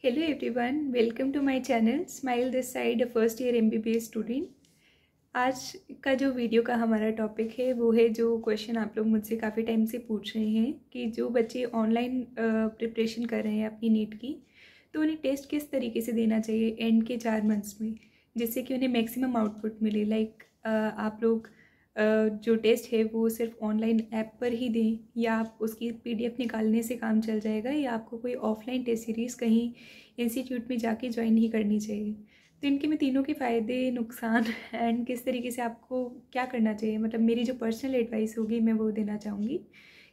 Hello everyone, welcome to my channel. Smile this side, a first year MBBS student. आज का जो video का हमारा टॉपिक है वो है जो क्वेश्चन आप लोग मुझसे काफ़ी टाइम से पूछ रहे हैं कि जो बच्चे ऑनलाइन प्रिपरेशन कर रहे हैं अपनी नीट की, तो उन्हें टेस्ट किस तरीके से देना चाहिए एंड के 4 मंथ्स में, जिससे कि उन्हें मैक्सिमम आउटपुट मिले। आप लोग जो टेस्ट है वो सिर्फ ऑनलाइन ऐप पर ही दें, या आप उसकी PDF निकालने से काम चल जाएगा, या आपको कोई ऑफलाइन टेस्ट सीरीज़ कहीं इंस्टीट्यूट में जाके ज्वाइन ही करनी चाहिए। तो इनके मैं तीनों के फ़ायदे, नुकसान एंड किस तरीके से आपको क्या करना चाहिए, मतलब मेरी जो पर्सनल एडवाइस होगी मैं वो देना चाहूँगी।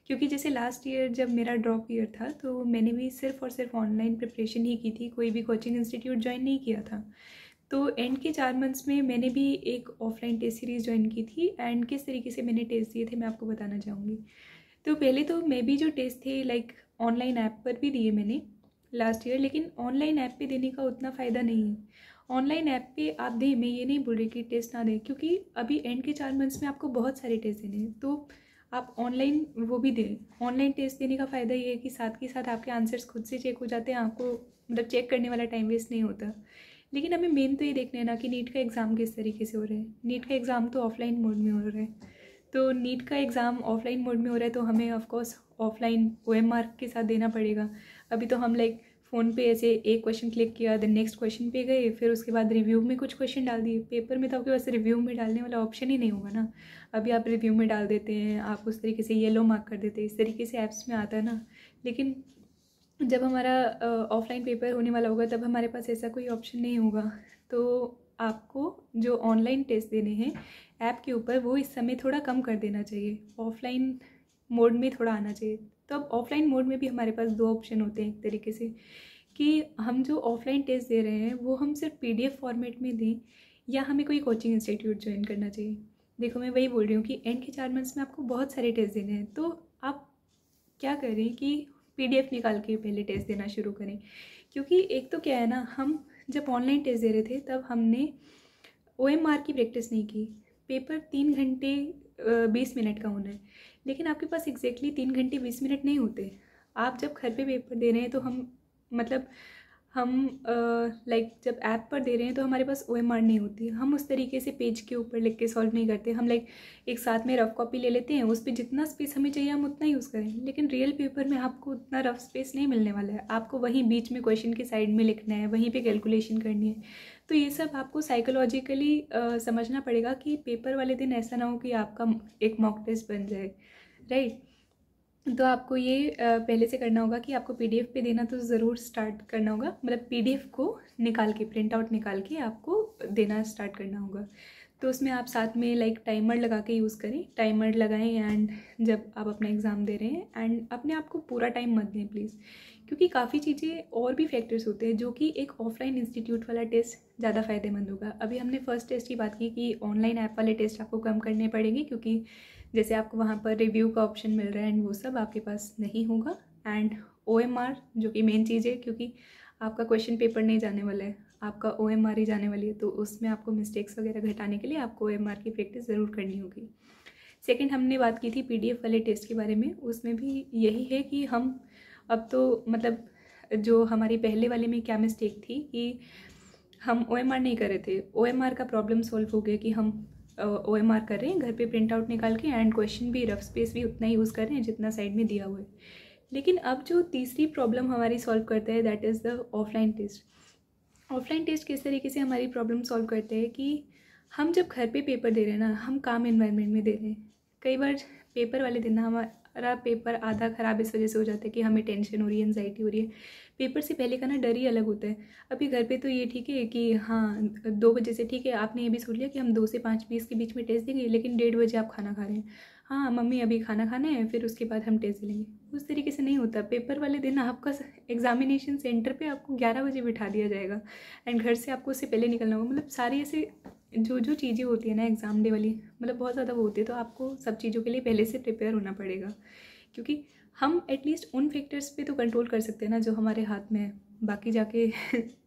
क्योंकि जैसे लास्ट ईयर जब मेरा ड्रॉप ईयर था तो मैंने भी सिर्फ और सिर्फ ऑनलाइन प्रिपरेशन ही की थी, कोई भी कोचिंग इंस्टीट्यूट ज्वाइन नहीं किया था। तो एंड के 4 मंथ्स में मैंने भी एक ऑफलाइन टेस्ट सीरीज़ ज्वाइन की थी एंड किस तरीके से मैंने टेस्ट दिए थे मैं आपको बताना चाहूँगी। तो पहले तो मैं भी जो टेस्ट थे ऑनलाइन ऐप पर भी दिए मैंने लास्ट ईयर, लेकिन ऑनलाइन ऐप पे देने का उतना फ़ायदा नहीं है। ऑनलाइन ऐप पे आप दें, मैं ये नहीं बोल रही कि टेस्ट ना दें, क्योंकि अभी एंड के 4 मंथ्स में आपको बहुत सारे टेस्ट देने हैं, तो आप ऑनलाइन वो भी दें। ऑनलाइन टेस्ट देने का फ़ायदा ये है कि साथ के साथ आपके आंसर्स खुद से चेक हो जाते हैं, आपको मतलब चेक करने वाला टाइम वेस्ट नहीं होता। लेकिन हमें मेन तो ये देखना है ना कि नीट का एग्ज़ाम किस तरीके से हो रहा है। नीट का एग्ज़ाम तो ऑफलाइन मोड में हो रहा है, तो नीट का एग्ज़ाम ऑफलाइन मोड में हो रहा है, तो हमें ऑफकोर्स ऑफलाइन OMR के साथ देना पड़ेगा। अभी तो हम फ़ोन पे ऐसे एक क्वेश्चन क्लिक किया, देन नेक्स्ट क्वेश्चन पे गए, फिर उसके बाद रिव्यू में कुछ क्वेश्चन डाल दिए। पेपर में तो आपके पास रिव्यू में डालने वाला ऑप्शन ही नहीं होगा ना। अभी आप रिव्यू में डाल देते हैं, आप उस तरीके से येलो मार्क कर देते हैं, इस तरीके से ऐप्स में आता है ना। लेकिन जब हमारा ऑफलाइन पेपर होने वाला होगा तब हमारे पास ऐसा कोई ऑप्शन नहीं होगा। तो आपको जो ऑनलाइन टेस्ट देने हैं ऐप के ऊपर, वो इस समय थोड़ा कम कर देना चाहिए, ऑफलाइन मोड में थोड़ा आना चाहिए। तो अब ऑफलाइन मोड में भी हमारे पास 2 ऑप्शन होते हैं एक तरीके से, कि हम जो ऑफलाइन टेस्ट दे रहे हैं वो हम सिर्फ PDF फॉर्मेट में दें, या हमें कोई कोचिंग इंस्टीट्यूट ज्वाइन करना चाहिए। देखो, मैं वही बोल रही हूँ कि एंड के 4 मंथ्स में आपको बहुत सारे टेस्ट देने हैं, तो आप क्या करें कि PDF निकाल के पहले टेस्ट देना शुरू करें। क्योंकि एक तो क्या है ना, हम जब ऑनलाइन टेस्ट दे रहे थे तब हमने OMR की प्रैक्टिस नहीं की। पेपर 3 घंटे 20 मिनट का होना है, लेकिन आपके पास एग्जैक्टली 3 घंटे 20 मिनट नहीं होते। आप जब घर पे पेपर दे रहे हैं तो हम जब ऐप पर दे रहे हैं तो हमारे पास OMR नहीं होती। हम उस तरीके से पेज के ऊपर लिख के सॉल्व नहीं करते। हम एक साथ में रफ कॉपी ले लेते हैं, उस पर जितना स्पेस हमें चाहिए हम उतना यूज़ करें, लेकिन रियल पेपर में आपको उतना रफ स्पेस नहीं मिलने वाला है। आपको वहीं बीच में क्वेश्चन के साइड में लिखना है, वहीं पर कैलकुलेशन करनी है। तो ये सब आपको साइकोलॉजिकली समझना पड़ेगा कि पेपर वाले दिन ऐसा ना हो कि आपका एक मॉक टेस्ट बन जाए, राइट। तो आपको ये पहले से करना होगा कि आपको PDF पे देना तो ज़रूर स्टार्ट करना होगा, मतलब PDF को निकाल के, प्रिंट आउट निकाल के आपको देना स्टार्ट करना होगा। तो उसमें आप साथ में टाइमर लगा के यूज़ करें, टाइमर लगाएं एंड जब आप अपना एग्ज़ाम दे रहे हैं, एंड अपने आप को पूरा टाइम मत दें प्लीज़, क्योंकि काफ़ी चीज़ें और भी फैक्टर्स होते हैं जो कि एक ऑफलाइन इंस्टीट्यूट वाला टेस्ट ज़्यादा फ़ायदेमंद होगा। अभी हमने फर्स्ट टेस्ट की बात की कि ऑनलाइन ऐप वाले टेस्ट आपको कम करने पड़ेंगे, क्योंकि जैसे आपको वहाँ पर रिव्यू का ऑप्शन मिल रहा है एंड वो सब आपके पास नहीं होगा। एंड OMR जो कि मेन चीज़ है, क्योंकि आपका क्वेश्चन पेपर नहीं जाने वाला है, आपका OMR ही जाने वाली है, तो उसमें आपको मिस्टेक्स वगैरह घटाने के लिए आपको OMR की प्रैक्टिस ज़रूर करनी होगी। सेकेंड, हमने बात की थी PDF वाले टेस्ट के बारे में, उसमें भी यही है कि हम अब तो मतलब जो हमारी पहले वाले में क्या मिस्टेक थी कि हम OMR नहीं कर रहे थे। OMR का प्रॉब्लम सॉल्व हो गया कि हम OMR कर रहे हैं घर पे प्रिंट आउट निकाल के, एंड क्वेश्चन भी, रफ स्पेस भी उतना ही यूज़ कर रहे हैं जितना साइड में दिया हुआ है। लेकिन अब जो तीसरी प्रॉब्लम हमारी सॉल्व करता है, that is the offline test. Offline test किस तरीके से हमारी प्रॉब्लम सॉल्व करते हैं कि हम जब घर पे पेपर दे रहे हैं ना, हम काम एनवायरनमेंट में दे रहे हैं। कई बार पेपर वाले दिन ना हमारा पेपर आधा ख़राब इस वजह से हो जाता है कि हमें टेंशन हो रही है, एंजाइटी हो रही है। पेपर से पहले का ना डर ही अलग होता है। अभी घर पे तो ये ठीक है कि हाँ 2 बजे से, ठीक है, आपने ये भी सोच लिया कि हम 2 से 5:20 के बीच में टेस्ट देंगे, लेकिन 1:30 बजे आप खाना खा रहे हैं। हाँ मम्मी अभी खाना खाना है, फिर उसके बाद हम टेस्ट लेंगे। उस तरीके से नहीं होता। पेपर वाले दिन आपका एग्जामिनेशन सेंटर पे आपको 11 बजे बिठा दिया जाएगा एंड घर से आपको उससे पहले निकलना होगा। मतलब सारी ऐसे जो चीज़ें होती है ना एग्ज़ाम डे वाली, मतलब बहुत ज़्यादा वो होती है। तो आपको सब चीज़ों के लिए पहले से प्रिपेयर होना पड़ेगा, क्योंकि हम एटलीस्ट उन फैक्टर्स पे तो कंट्रोल कर सकते हैं ना जो हमारे हाथ में है। बाकी जाके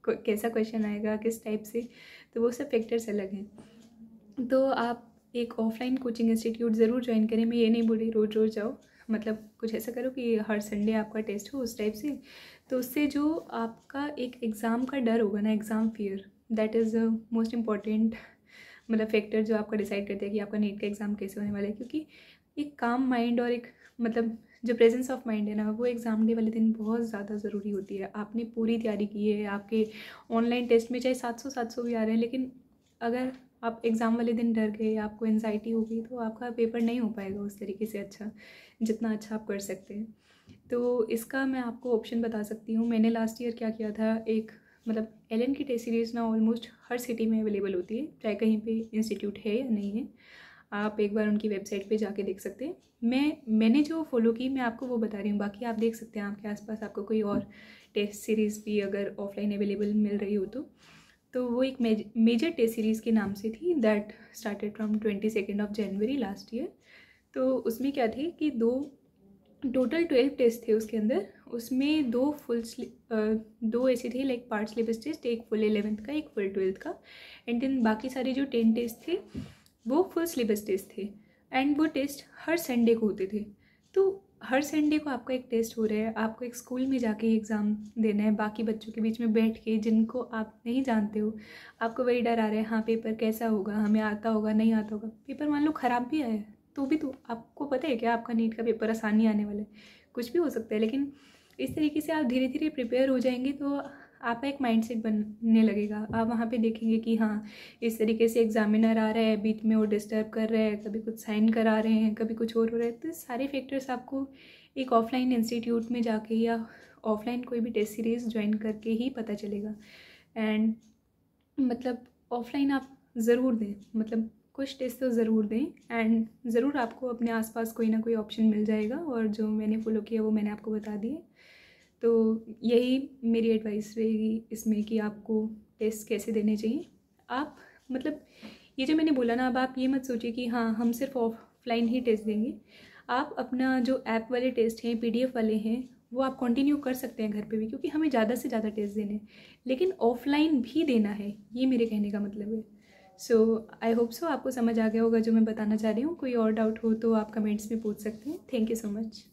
कैसा क्वेश्चन आएगा, किस टाइप से, तो वो सब फैक्टर्स अलग हैं। तो आप एक ऑफलाइन कोचिंग इंस्टीट्यूट ज़रूर ज्वाइन करें। मैं ये नहीं बोल रही रोज़ रोज़ जाओ, मतलब कुछ ऐसा करो कि हर संडे आपका टेस्ट हो, उस टाइप से। तो उससे जो आपका एक एग्ज़ाम का डर होगा ना, exam fear, that is most important मतलब फैक्टर जो आपका डिसाइड करता है कि आपका नीट का एग्ज़ाम कैसे होने वाला है। क्योंकि एक काम माइंड और एक मतलब जो प्रेजेंस ऑफ माइंड है ना, वो एग्ज़ाम डे वाले दिन बहुत ज़्यादा ज़रूरी होती है। आपने पूरी तैयारी की है, आपके ऑनलाइन टेस्ट में चाहे 700 भी आ रहे हैं, लेकिन अगर आप एग्ज़ाम वाले दिन डर गए, आपको एंजाइटी हो गई, तो आपका पेपर नहीं हो पाएगा उस तरीके से अच्छा, जितना अच्छा आप कर सकते हैं। तो इसका मैं आपको ऑप्शन बता सकती हूँ। मैंने लास्ट ईयर क्या किया था, एक मतलब एलन की टेस्ट सीरीज़ ना ऑलमोस्ट हर सिटी में अवेलेबल होती है, चाहे कहीं पे इंस्टीट्यूट है या नहीं है। आप एक बार उनकी वेबसाइट पे जाके देख सकते हैं। मैंने जो फॉलो की मैं आपको वो बता रही हूँ, बाकी आप देख सकते हैं आपके आसपास आपको कोई और टेस्ट सीरीज़ भी अगर ऑफलाइन अवेलेबल मिल रही हो तो वो एक मेजर टेस्ट सीरीज़ के नाम से थी, that started from 22 of January last year. तो उसमें क्या थी कि टोटल 12 टेस्ट थे उसके अंदर। उसमें दो ऐसे थे लाइक पार्ट सिलेबस टेस्ट, एक फुल 11th का, एक फुल 12th का, एंड देन बाकी सारे जो 10 टेस्ट थे वो फुल सिलेबस टेस्ट थे। एंड वो टेस्ट हर संडे को होते थे। तो हर संडे को आपका एक टेस्ट हो रहा है, आपको एक स्कूल में जाके एग्ज़ाम देना है, बाकी बच्चों के बीच में बैठ के जिनको आप नहीं जानते हो। आपको वही डर आ रहा है, हाँ पेपर कैसा होगा, हमें आता होगा नहीं आता होगा। पेपर मान लो ख़राब भी आया तो भी, तो आपको पता है क्या आपका नीट का पेपर आसान नहीं आने वाला है, कुछ भी हो सकता है। लेकिन इस तरीके से आप धीरे धीरे प्रिपेयर हो जाएंगे तो आपका एक माइंडसेट बनने लगेगा। आप वहाँ पे देखेंगे कि हाँ इस तरीके से एग्जामिनर आ रहा है, बीच में वो डिस्टर्ब कर रहा है, कभी कुछ साइन करा रहे हैं, कभी कुछ और हो रहा है। तो सारे फैक्टर्स आपको एक ऑफलाइन इंस्टीट्यूट में जाके या ऑफलाइन कोई भी टेस्ट सीरीज़ ज्वाइन करके ही पता चलेगा। एंड मतलब ऑफलाइन आप ज़रूर दें, मतलब कुछ टेस्ट तो ज़रूर दें, एंड ज़रूर आपको अपने आसपास कोई ना कोई ऑप्शन मिल जाएगा। और जो मैंने फॉलो किया वो मैंने आपको बता दिए। तो यही मेरी एडवाइस रहेगी इसमें कि आपको टेस्ट कैसे देने चाहिए। आप मतलब ये जो मैंने बोला ना, अब आप ये मत सोचिए कि हाँ हम सिर्फ ऑफलाइन ही टेस्ट देंगे। आप अपना जो ऐप वाले टेस्ट हैं, PDF वाले हैं, वो आप कंटिन्यू कर सकते हैं घर पे भी, क्योंकि हमें ज़्यादा से ज़्यादा टेस्ट देने हैं, लेकिन ऑफलाइन भी देना है, ये मेरे कहने का मतलब है। सो आई होप सो आपको समझ आ गया होगा जो मैं बताना चाह रही हूँ। कोई और डाउट हो तो आप कमेंट्स में पूछ सकते हैं। Thank you so much.